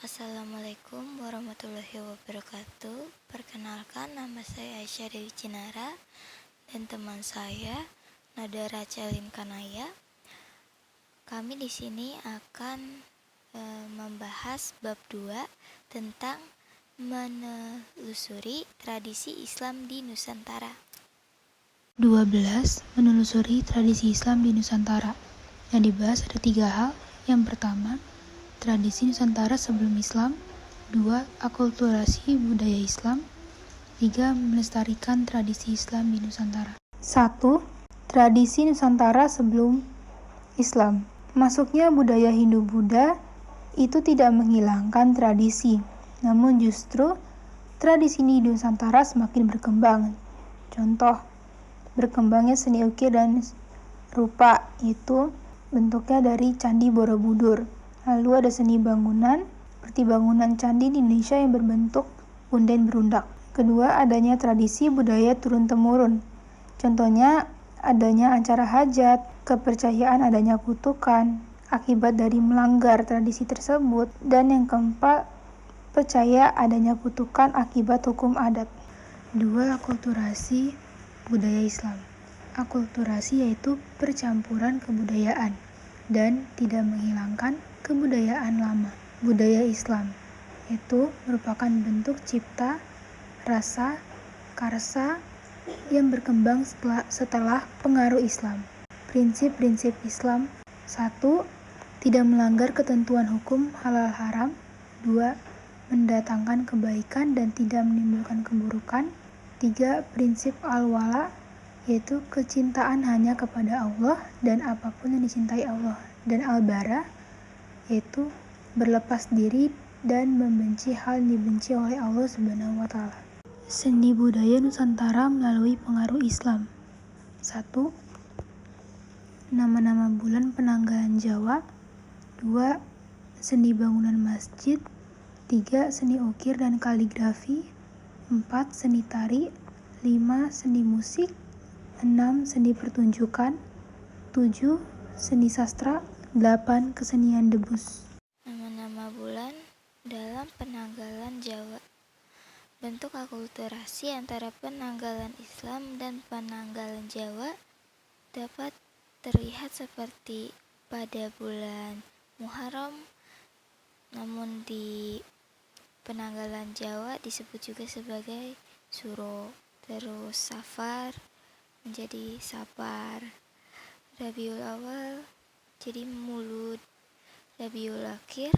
Assalamualaikum warahmatullahi wabarakatuh. Perkenalkan, nama saya Aisyah Dewi Cinara dan teman saya Nadara Celin Kanaya. Kami di sini akan membahas bab 2 tentang menelusuri tradisi Islam di Nusantara. 12. Menelusuri tradisi Islam di Nusantara. Yang dibahas ada 3 hal. Yang pertama, tradisi Nusantara sebelum Islam. 2. Akulturasi budaya Islam. 3. Melestarikan tradisi Islam di Nusantara. 1. Tradisi Nusantara sebelum Islam. Masuknya budaya Hindu-Buddha itu tidak menghilangkan tradisi, namun justru tradisi di Nusantara semakin berkembang. Contoh, berkembangnya seni ukir dan rupa, itu bentuknya dari Candi Borobudur. Lalu ada seni bangunan, seperti bangunan candi di Indonesia yang berbentuk punden berundak. Kedua, adanya tradisi budaya turun-temurun. Contohnya, adanya acara hajat, kepercayaan adanya kutukan akibat dari melanggar tradisi tersebut. Dan yang keempat, percaya adanya kutukan akibat hukum adat. 2. Akulturasi budaya Islam. Akulturasi yaitu percampuran kebudayaan dan tidak menghilangkan kebudayaan lama. Budaya Islam itu merupakan bentuk cipta, rasa, karsa yang berkembang setelah pengaruh Islam. Prinsip-prinsip Islam: 1. Tidak melanggar ketentuan hukum halal haram. 2. Mendatangkan kebaikan dan tidak menimbulkan keburukan. 3. Prinsip al-wala, yaitu kecintaan hanya kepada Allah dan apapun yang dicintai Allah. Dan al-bara, yaitu berlepas diri dan membenci hal yang dibenci oleh Allah SWT. Seni budaya Nusantara melalui pengaruh Islam. 1. Nama-nama bulan penanggalan Jawa. 2. Seni bangunan masjid. 3. Seni ukir dan kaligrafi. 4. Seni tari. 5. Seni musik. 6. Seni pertunjukan. 7. Seni sastra. 8. Kesenian debus. Nama-nama bulan dalam penanggalan Jawa. Bentuk akulturasi antara penanggalan Islam dan penanggalan Jawa dapat terlihat seperti pada bulan Muharram, namun di penanggalan Jawa disebut juga sebagai Suro. Terus Safar menjadi Sapar, Rabiul Awal jadi Mulud, Rabiul Akhir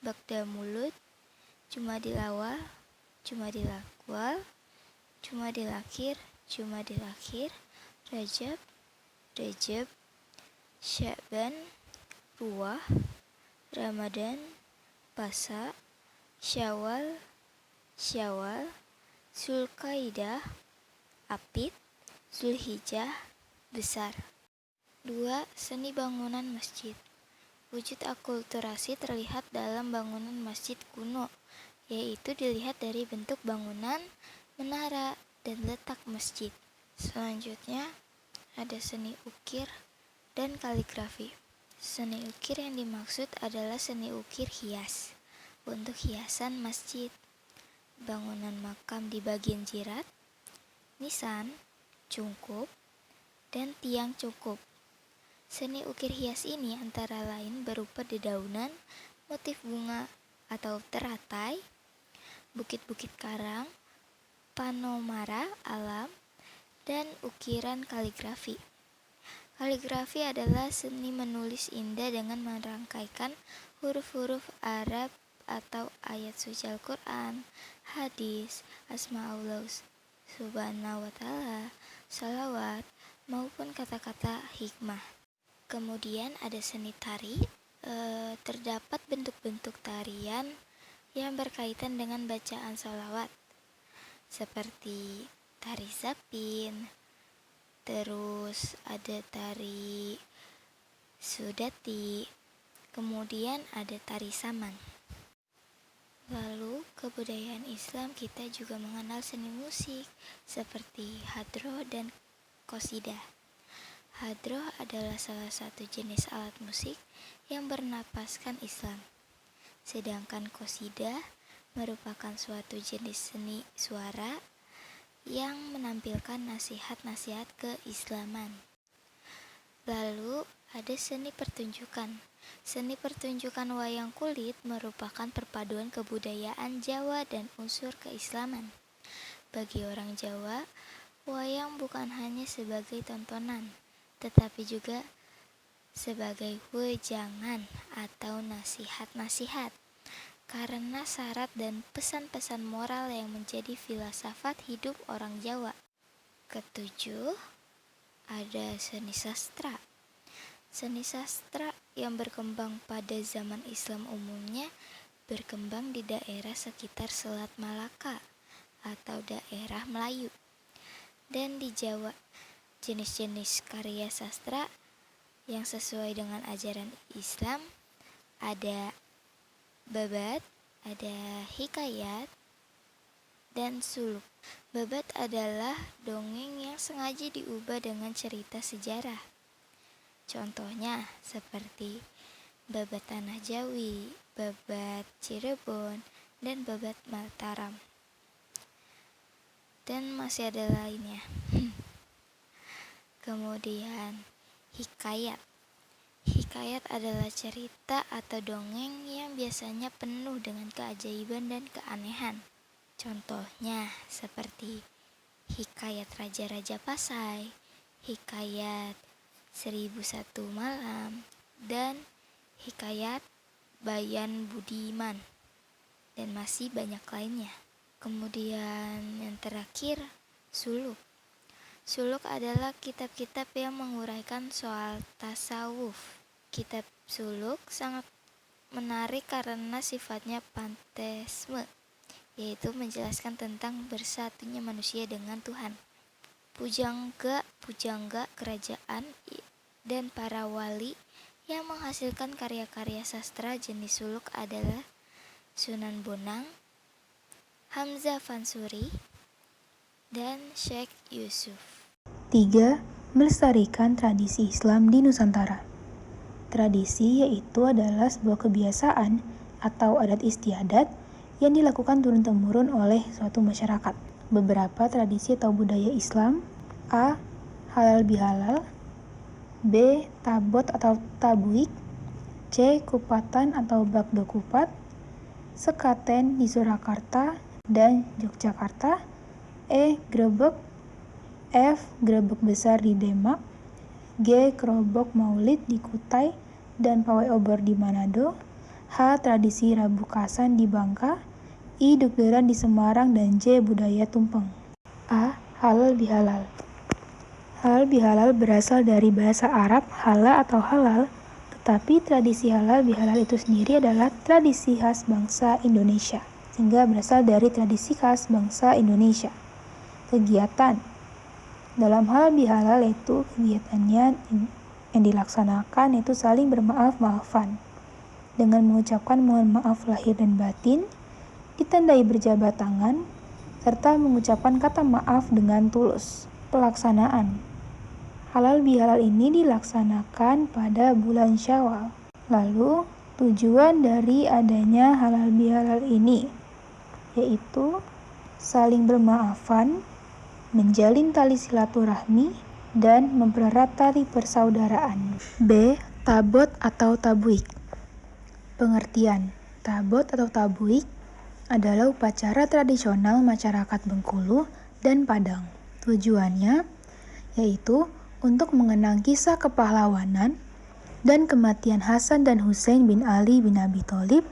Bagda Mulud, Jumadil Awal Jumadil Akwal, Jumadil Akhir Jumadil Akhir, Rajab Rajab, Sya'ban Ruwah, Ramadan Pasa, Syawal Syawal, Zulkaidah Apit, Zulhijjah Besar. 2. Seni bangunan masjid. Wujud akulturasi terlihat dalam bangunan masjid kuno, yaitu dilihat dari bentuk bangunan, menara, dan letak masjid. Selanjutnya, ada seni ukir dan kaligrafi. Seni ukir yang dimaksud adalah seni ukir hias untuk hiasan masjid, bangunan makam di bagian jirat, nisan, cungkup, dan tiang cungkup. Seni ukir hias ini antara lain berupa dedaunan, motif bunga atau teratai, bukit-bukit karang, panomara alam, dan ukiran kaligrafi. Kaligrafi adalah seni menulis indah dengan merangkaikan huruf-huruf Arab atau ayat suci Al-Quran, hadis, asma'ullah subhanahu wa ta'ala, salawat, maupun kata-kata hikmah. Kemudian ada seni tari. Terdapat bentuk-bentuk tarian yang berkaitan dengan bacaan sholawat, seperti tari zapin, terus ada tari sudati, kemudian ada tari saman. Lalu kebudayaan Islam kita juga mengenal seni musik seperti hadroh dan qasidah. Hadroh adalah salah satu jenis alat musik yang bernapaskan Islam. sedangkan qasidah merupakan suatu jenis seni suara yang menampilkan nasihat-nasihat keislaman. Lalu ada seni pertunjukan. Seni pertunjukan wayang kulit merupakan perpaduan kebudayaan Jawa dan unsur keislaman. Bagi orang Jawa, wayang bukan hanya sebagai tontonan, tetapi juga sebagai wejangan atau nasihat-nasihat, karena syarat dan pesan-pesan moral yang menjadi filsafat hidup orang Jawa. Ketujuh, ada seni sastra. Seni sastra yang berkembang pada zaman Islam umumnya berkembang di daerah sekitar Selat Malaka atau daerah Melayu. Dan di Jawa, jenis-jenis karya sastra yang sesuai dengan ajaran Islam ada babat, ada hikayat, dan suluk. Babat adalah dongeng yang sengaja diubah dengan cerita sejarah. Contohnya seperti babat Tanah Jawi, babat Cirebon, dan babat Mataram. Dan masih ada lainnya. Kemudian hikayat. Hikayat adalah cerita atau dongeng yang biasanya penuh dengan keajaiban dan keanehan. Contohnya seperti hikayat Raja-Raja Pasai, hikayat 1001 Malam, dan hikayat Bayan Budiman, dan masih banyak lainnya. Kemudian yang terakhir, suluk. Suluk adalah kitab-kitab yang menguraikan soal tasawuf. Kitab suluk sangat menarik karena sifatnya panteisme, yaitu menjelaskan tentang bersatunya manusia dengan Tuhan. Pujangga kerajaan dan para wali yang menghasilkan karya-karya sastra jenis suluk adalah Sunan Bonang, Hamzah Fansuri, dan Syekh Yusuf. 3. Melestarikan tradisi Islam di Nusantara. Tradisi yaitu adalah sebuah kebiasaan atau adat istiadat yang dilakukan turun-temurun oleh suatu masyarakat. Beberapa tradisi atau budaya Islam: A. Halal bihalal, B. Tabot atau tabuik, C. Kupatan atau bakdo kupat, sekaten di Surakarta dan Yogyakarta, E. Grebek, F. Grebek besar di Demak, G. Kerobok maulid di Kutai dan pawai obor di Manado, H. Tradisi Rabu Kasan di Bangka, I. Dugderan di Semarang, dan J. Budaya tumpeng. A. Halal bihalal. Halal bihalal berasal dari bahasa Arab hala atau halal, tetapi tradisi halal bihalal itu sendiri adalah tradisi khas bangsa Indonesia, sehingga berasal dari tradisi khas bangsa Indonesia. Kegiatan dalam halal bihalal itu kegiatannya yang dilaksanakan yaitu saling bermaaf-maafan dengan mengucapkan mohon maaf lahir dan batin, ditandai berjabat tangan, serta mengucapkan kata maaf dengan tulus. Pelaksanaan halal bihalal ini dilaksanakan pada bulan Syawal. Lalu tujuan dari adanya halal bihalal ini yaitu saling bermaafan, menjalin tali silaturahmi, dan mempererat tali persaudaraan. B. Tabot atau tabuik. Pengertian tabot atau tabuik adalah upacara tradisional masyarakat Bengkulu dan Padang. Tujuannya yaitu untuk mengenang kisah kepahlawanan dan kematian Hasan dan Husain bin Ali bin Abi Thalib,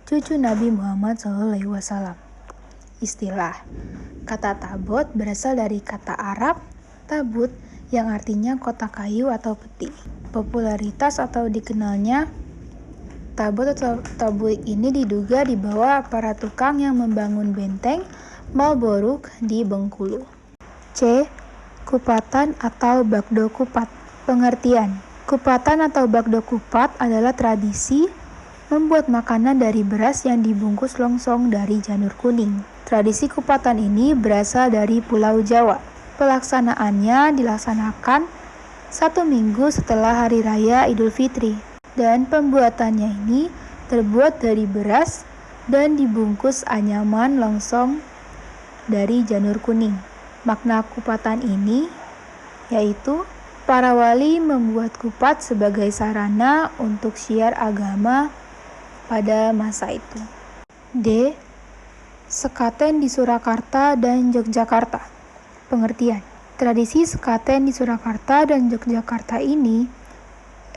cucu Nabi Muhammad SAW. Istilah kata tabot berasal dari kata Arab tabut yang artinya kotak kayu atau peti. Popularitas atau dikenalnya tabot atau tabuik ini diduga dibawa para tukang yang membangun benteng Malborok di Bengkulu. C. Kupatan atau bakdo kupat. Pengertian kupatan atau bakdo kupat adalah tradisi membuat makanan dari beras yang dibungkus longsong dari janur kuning. Tradisi kupatan ini berasal dari Pulau Jawa. Pelaksanaannya dilaksanakan 1 minggu setelah Hari Raya Idul Fitri, dan pembuatannya ini terbuat dari beras dan dibungkus anyaman longsong dari janur kuning. Makna kupatan ini yaitu para wali membuat kupat sebagai sarana untuk syiar agama pada masa itu. D. Sekaten di Surakarta dan Yogyakarta. Pengertian. Tradisi sekaten di Surakarta dan Yogyakarta ini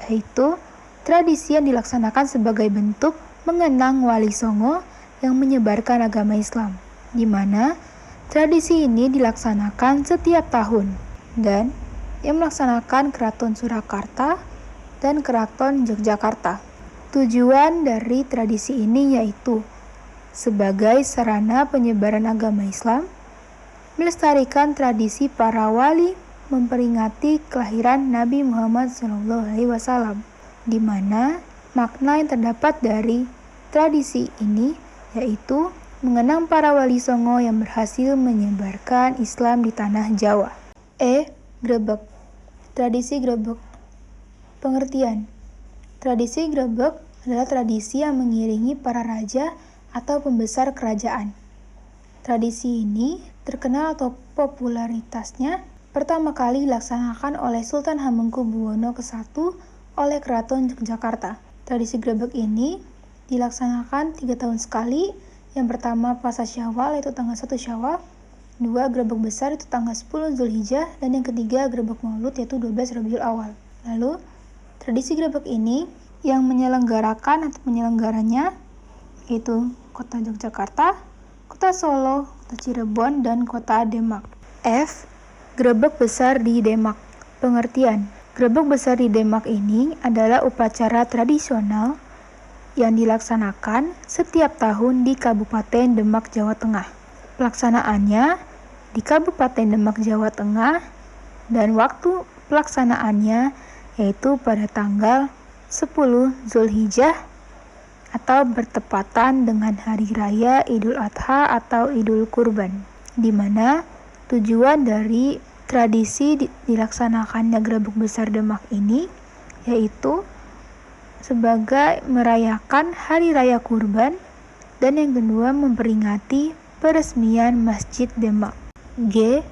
yaitu tradisi yang dilaksanakan sebagai bentuk mengenang Wali Songo yang menyebarkan agama Islam, di mana tradisi ini dilaksanakan setiap tahun dan yang melaksanakan Keraton Surakarta dan Keraton Yogyakarta. Tujuan dari tradisi ini yaitu sebagai sarana penyebaran agama Islam, melestarikan tradisi para wali, memperingati kelahiran Nabi Muhammad SAW, di mana makna yang terdapat dari tradisi ini yaitu mengenang para wali songo yang berhasil menyebarkan Islam di tanah Jawa. E. Grebek. Tradisi grebek. Pengertian. Tradisi grebek adalah tradisi yang mengiringi para raja atau pembesar kerajaan. Tradisi ini terkenal atau popularitasnya pertama kali dilaksanakan oleh Sultan Hamengkubuwono ke-1 oleh Keraton Yogyakarta. Tradisi grebek ini dilaksanakan 3 tahun sekali. Yang pertama puasa Syawal yaitu tanggal 1 Syawal, 2 grebek besar itu tanggal 10 Zulhijjah, dan yang ketiga grebek Maulud yaitu 12 Rabiul Awal. Lalu tradisi grebek ini yang menyelenggarakan atau penyelenggaranya yaitu Kota Yogyakarta, Kota Solo, Kota Cirebon, dan Kota Demak. F. Grebek besar di Demak. Pengertian. Grebek besar di Demak ini adalah upacara tradisional yang dilaksanakan setiap tahun di Kabupaten Demak, Jawa Tengah. Pelaksanaannya di Kabupaten Demak, Jawa Tengah, dan waktu pelaksanaannya yaitu pada tanggal 10 Zulhijjah atau bertepatan dengan Hari Raya Idul Adha atau Idul Kurban, di mana tujuan dari tradisi dilaksanakannya grebek besar Demak ini yaitu sebagai merayakan Hari Raya Kurban, dan yang kedua memperingati peresmian Masjid Demak. G.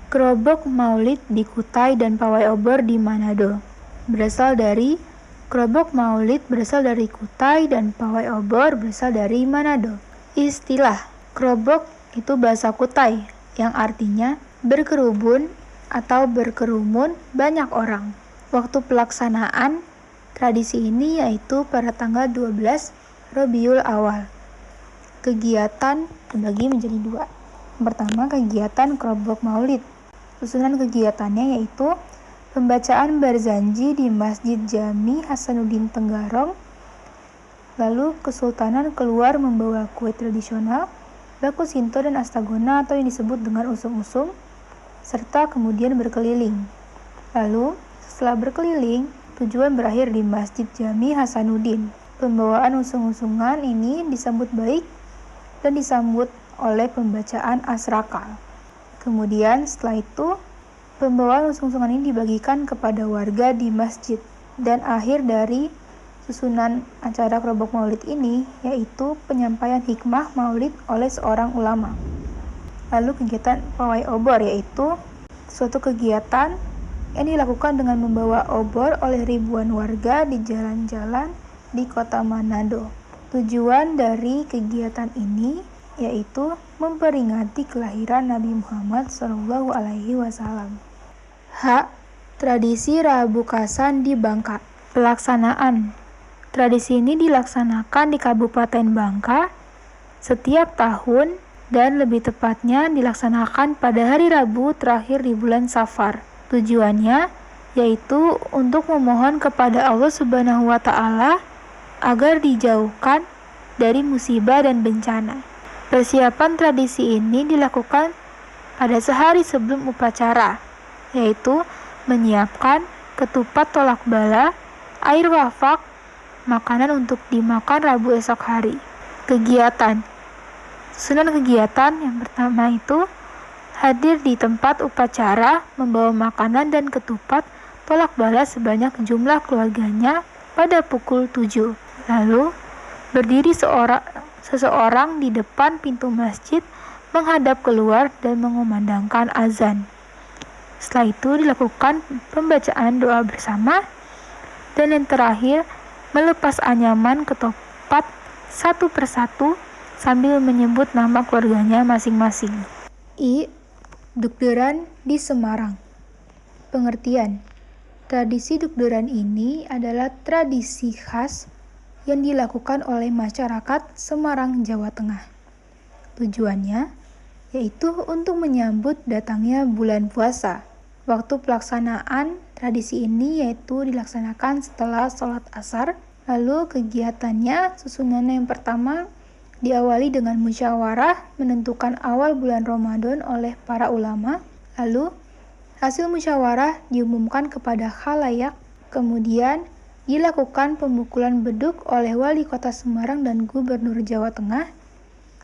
Kerobok Maulid di Kutai dan Pawai Obor di Manado. Kerobok Maulid berasal dari Kutai dan Pawai Obor berasal dari Manado. Istilah kerobok itu bahasa Kutai yang artinya berkerubun atau berkerumun banyak orang. Waktu pelaksanaan tradisi ini yaitu pada tanggal 12 Rabiul Awal. Kegiatan dibagi menjadi 2. Yang pertama, kegiatan kerobok Maulid. Susunan kegiatannya yaitu pembacaan barzanji di Masjid Jami Hasanuddin Tenggarong, lalu Kesultanan keluar membawa kue tradisional, baku sinto dan astagona atau yang disebut dengan usung-usung, serta kemudian berkeliling. Lalu setelah berkeliling, tujuan berakhir di Masjid Jami Hasanuddin. Pembawaan usung-usungan ini disambut baik dan disambut oleh pembacaan asrakal. Kemudian setelah itu, pembawaan usung-usungan ini dibagikan kepada warga di masjid. Dan akhir dari susunan acara kerobok Maulid ini yaitu penyampaian hikmah Maulid oleh seorang ulama. Lalu kegiatan pawai obor yaitu suatu kegiatan yang dilakukan dengan membawa obor oleh ribuan warga di jalan-jalan di kota Manado. Tujuan dari kegiatan ini yaitu memperingati kelahiran Nabi Muhammad SAW. H. Tradisi Rabu Kasan di Bangka. Pelaksanaan. Tradisi ini dilaksanakan di Kabupaten Bangka setiap tahun dan lebih tepatnya dilaksanakan pada hari Rabu terakhir di bulan Safar. Tujuannya yaitu untuk memohon kepada Allah Subhanahu wa Ta'ala agar dijauhkan dari musibah dan bencana. Persiapan tradisi ini dilakukan pada sehari sebelum upacara, yaitu menyiapkan ketupat tolak bala, air wafak, makanan untuk dimakan Rabu esok hari. Kegiatan. Susunan kegiatan yang pertama itu hadir di tempat upacara, membawa makanan dan ketupat tolak bala sebanyak jumlah keluarganya pada pukul 7. Lalu Berdiri seseorang di depan pintu masjid menghadap keluar dan mengumandangkan azan. Setelah itu dilakukan pembacaan doa bersama, dan yang terakhir melepas anyaman ke tempat satu persatu sambil menyebut nama keluarganya masing-masing. Dukderan di Semarang. Pengertian: tradisi dukderan ini adalah tradisi khas yang dilakukan oleh masyarakat Semarang, Jawa Tengah. Tujuannya yaitu untuk menyambut datangnya bulan puasa. Waktu pelaksanaan tradisi ini yaitu dilaksanakan setelah sholat asar. Lalu kegiatannya susunannya yang pertama diawali dengan musyawarah menentukan awal bulan Ramadan oleh para ulama. Lalu hasil musyawarah diumumkan kepada khalayak. Kemudian dilakukan pemukulan beduk oleh Wali Kota Semarang dan Gubernur Jawa Tengah.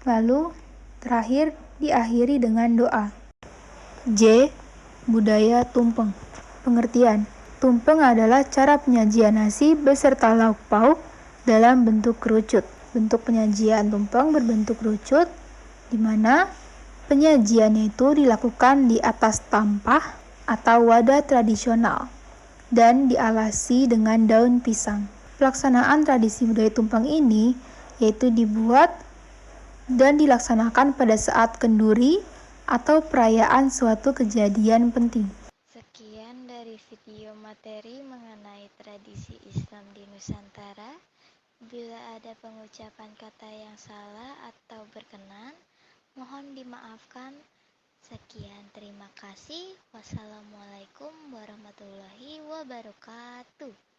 Lalu terakhir diakhiri dengan doa. Budaya tumpeng. Pengertian: tumpeng adalah cara penyajian nasi beserta lauk pauk dalam bentuk kerucut. Bentuk penyajian tumpeng berbentuk kerucut, di mana penyajiannya itu dilakukan di atas tampah atau wadah tradisional dan dialasi dengan daun pisang. Pelaksanaan tradisi budaya tumpeng ini yaitu dibuat dan dilaksanakan pada saat kenduri atau perayaan suatu kejadian penting. Sekian dari video materi mengenai tradisi Islam di Nusantara. Bila ada pengucapan kata yang salah atau berkenan, mohon dimaafkan. Sekian, terima kasih. Wassalamualaikum warahmatullahi wabarakatuh.